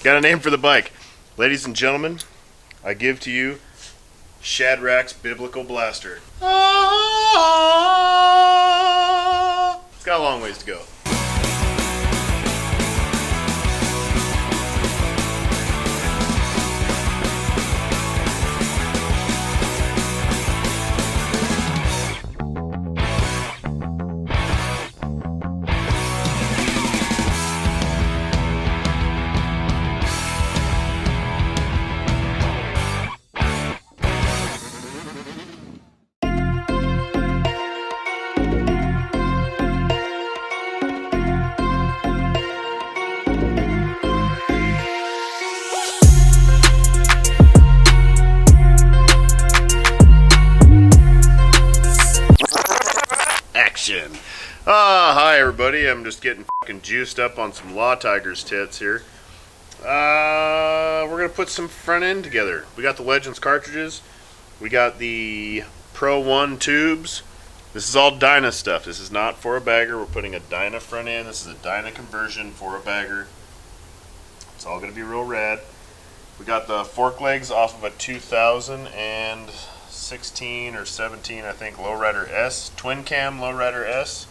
Got a name for the bike. Ladies and gentlemen, I give to you Shadrack's Biblical Blaster. It's got a long ways to go. Hi everybody, I'm just getting fucking juiced up on some Law Tiger's tits here. We're gonna put some front end together. We got the Legends cartridges, we got the Pro 1 tubes. This is all Dyna stuff. This is not for a bagger. We're putting a Dyna front end. This is a Dyna conversion for a bagger. It's all gonna be real rad. We got the fork legs off of a 2016 or 17, I think, Lowrider S, twin cam Lowrider S.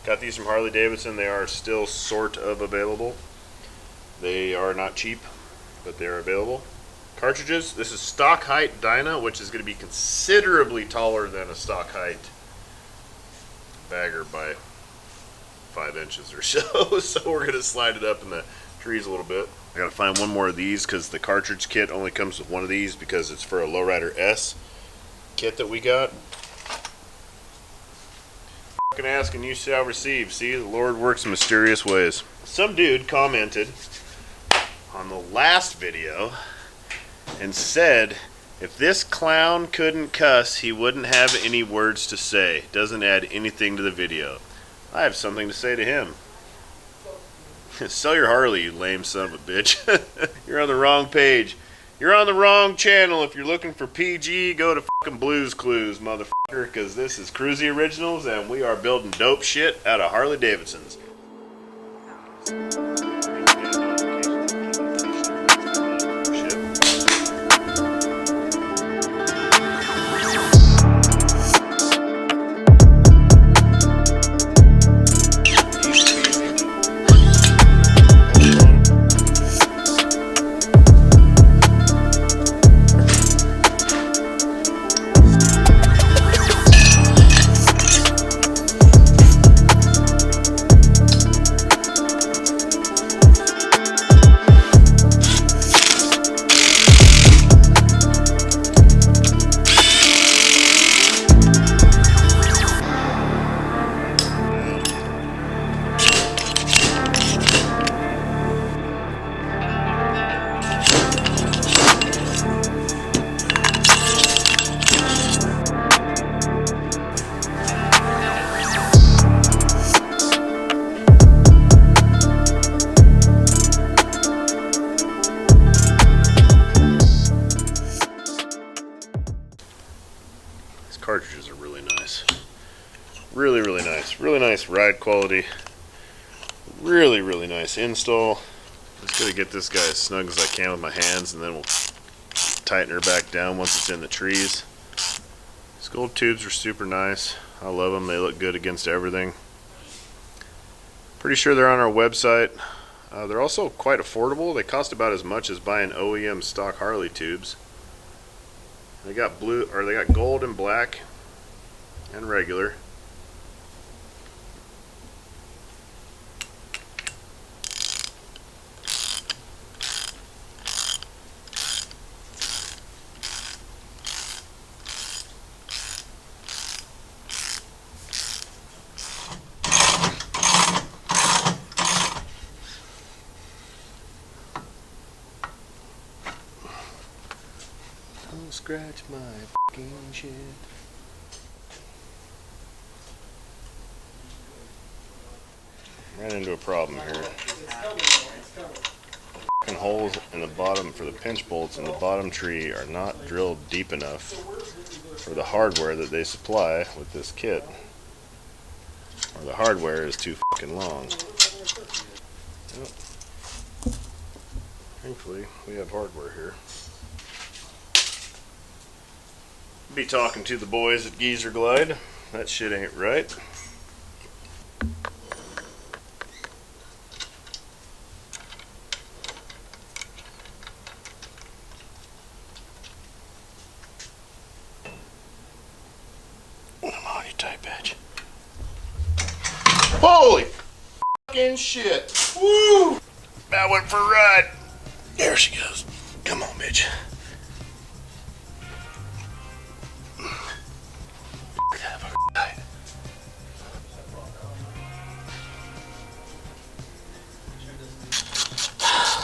Got these from Harley Davidson. They are still sort of available. They are not cheap, but they're available. Cartridges. This is stock height Dyna, which is going to be considerably taller than a stock height bagger by 5 inches or so. So we're going to slide it up in the trees a little bit. I got to find one more of these because the cartridge kit only comes with one of these because it's for a Lowrider S kit that we got. Ask and you shall receive. See, the Lord works in mysterious ways. Some dude commented on the last video and said if this clown couldn't cuss, he wouldn't have any words to say. Doesn't add anything to the video. I have something to say to him. Sell your Harley, you lame son of a bitch. You're on the wrong page. You're on the wrong channel. If you're looking for PG, go to fucking Blues Clues, motherfucker, because this is Kruesi Originals, and we are building dope shit out of Harley Davidsons. Cartridges are really nice. Really nice. Really nice ride quality. Really nice install. Just gotta get this guy as snug as I can with my hands, and then we'll tighten her back down once it's in the trees. These gold tubes are super nice. I love them. They look good against everything. Pretty sure they're on our website. They're also quite affordable. They cost about as much as buying OEM stock Harley tubes. They got blue, or they got gold and black and regular. Don't scratch my fucking shit. Ran into a problem here. Fucking holes in the bottom for the pinch bolts in the bottom tree are not drilled deep enough for the hardware that they supply with this kit. Or the hardware is too fucking long. Thankfully, we have hardware here. Be talking to the boys at Geezer Glide. That shit ain't right. Type edge. Holy fucking shit! Woo! That went for a ride. There she goes. Come on, bitch.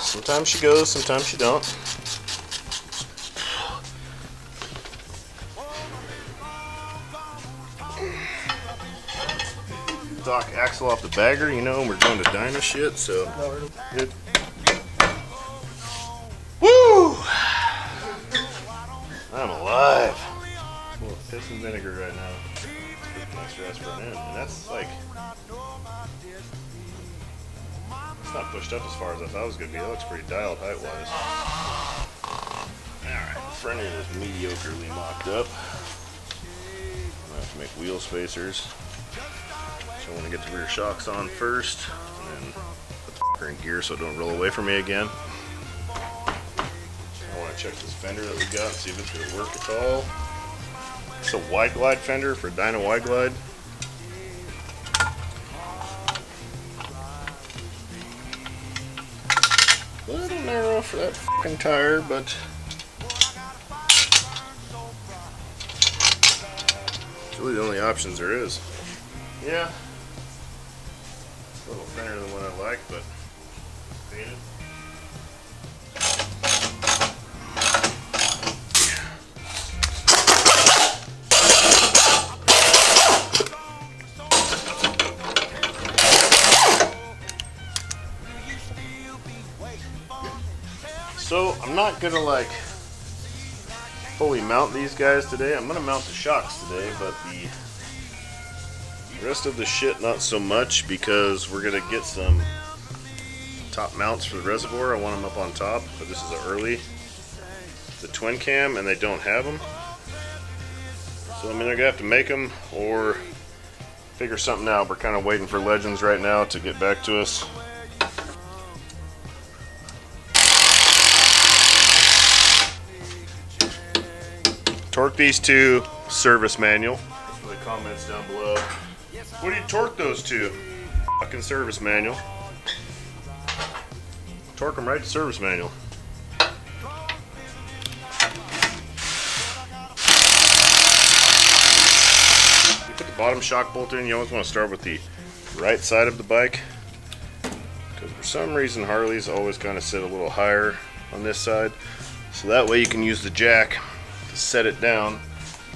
Sometimes she goes, sometimes she don't. Stock axle off the bagger, you know, we're going to dyno shit, so good. Woo! I'm alive. A little piss and vinegar right now. It's pretty nice rest front end, and that's like, it's not pushed up as far as I thought it was gonna be. It looks pretty dialed height wise. All right, the front end is mediocrely mocked up. I have to make wheel spacers. So I want to get the rear shocks on first, and then put the fucker in gear so it don't roll away from me again. I want to check this fender that we got and see if it's going to work at all. It's a wide glide fender for dyno wide glide. A little narrow for that fucking tire, but it's really the only options there is. Yeah. A little thinner than what I like, but painted. So I'm not gonna like fully mount these guys today. I'm gonna mount the shocks today, but the rest of the shit not so much, because we're gonna get some top mounts for the reservoir. I want them up on top, but this is the twin cam, and they don't have them. So I mean, they're gonna have to make them or figure something out. We're kind of waiting for Legends right now to get back to us. Torque these to service manual. For the comments down below. What do you torque those to? Fucking service manual. Torque them right to service manual. You put the bottom shock bolt in, you always want to start with the right side of the bike. Because for some reason Harleys always kind of sit a little higher on this side. So that way you can use the jack to set it down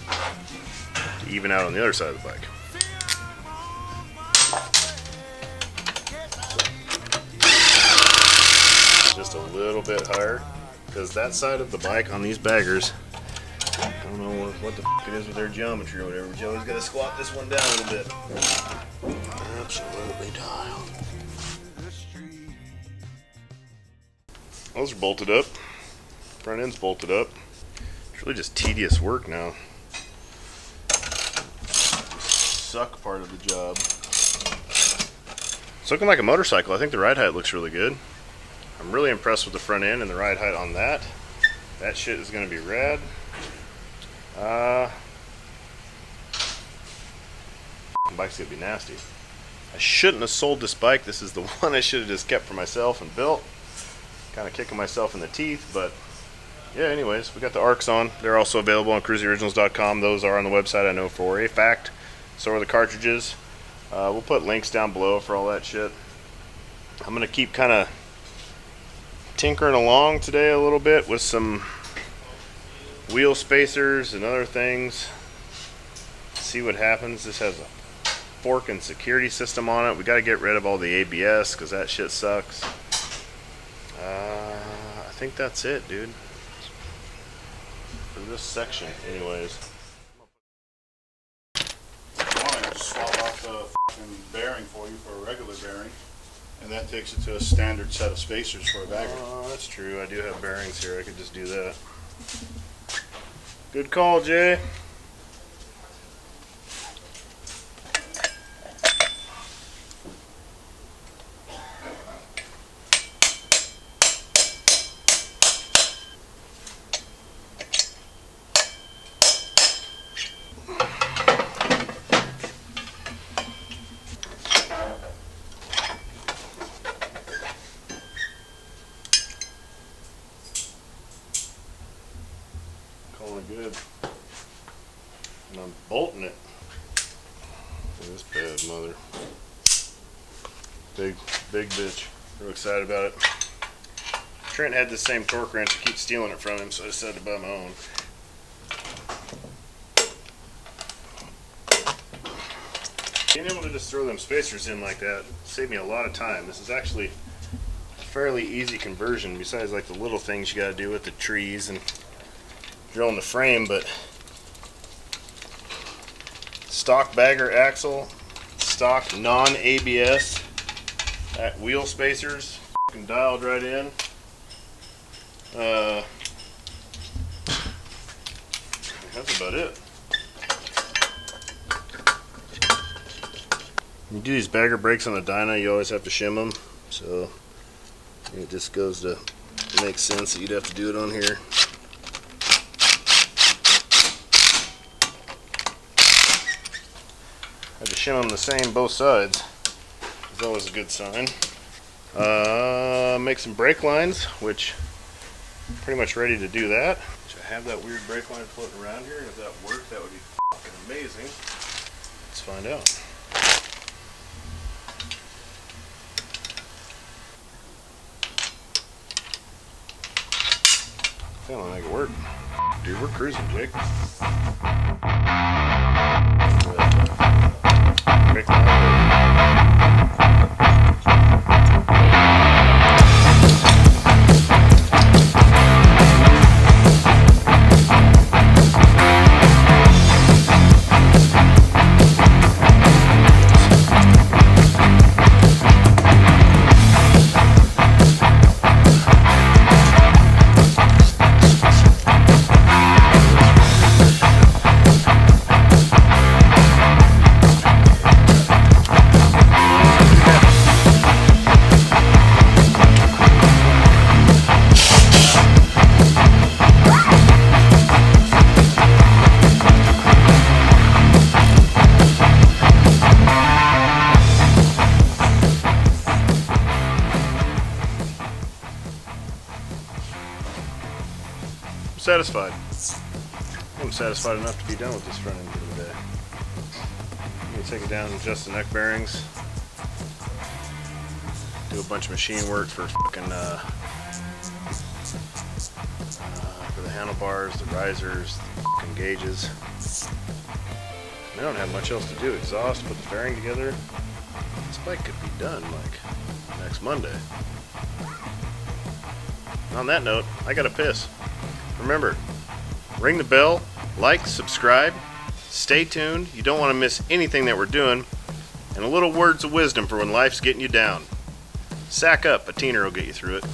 to even out on the other side of the bike. Just a little bit higher, because that side of the bike on these baggers, I don't know what the f it is with their geometry or whatever, but you always got to squat this one down a little bit. Absolutely dialed. Those are bolted up. Front end's bolted up. It's really just tedious work now. Suck part of the job. It's looking like a motorcycle. I think the ride height looks really good. I'm really impressed with the front end and the ride height on that. That shit is going to be rad. The bike's going to be nasty. I shouldn't have sold this bike. This is the one I should have just kept for myself and built. Kind of kicking myself in the teeth, but yeah, anyways, we got the ARCs on. They're also available on KruesiOriginals.com. Those are on the website, I know for a fact. So are the cartridges. We'll put links down below for all that shit. I'm going to keep kind of tinkering along today a little bit with some wheel spacers and other things. See what happens. This has a fork and security system on it. We got to get rid of all the ABS because that shit sucks. I think that's it, dude, for this section anyways. I want to swap out the fucking bearing for you for a regular bearing. And that takes it to a standard set of spacers for a bagger. Oh, that's true. I do have bearings here. I could just do that. Good call, Jay. Calling it good. And I'm bolting it. This bad mother. Big bitch. Real excited about it. Trent had the same torque wrench. I keep stealing it from him, so I decided to buy my own. Being able to just throw them spacers in like that saved me a lot of time. This is actually a fairly easy conversion, besides like the little things you gotta do with the trees and drilling the frame, but stock bagger axle, stock non-ABS wheel spacers, fucking dialed right in. That's about it. When you do these bagger brakes on the dyno, you always have to shim them, so it just goes to make sense that you'd have to do it on here. Had to shim them the same both sides. It's always a good sign. Make some brake lines, which I'm pretty much ready to do that. So I have that weird brake line floating around here, and if that worked, that would be fucking amazing. Let's find out. I don't make it work. Dude, we're cruising, Jake. Brake line. Satisfied. I'm satisfied enough to be done with this front end for the day. Let me take it down and adjust the neck bearings. Do a bunch of machine work for fucking for the handlebars, the risers, the fucking gauges. I don't have much else to do. Exhaust, put the fairing together. This bike could be done like next Monday. On that note, I gotta piss. Remember, ring the bell, like, subscribe, stay tuned. You don't want to miss anything that we're doing. And a little words of wisdom for when life's getting you down. Sack up, a teener will get you through it.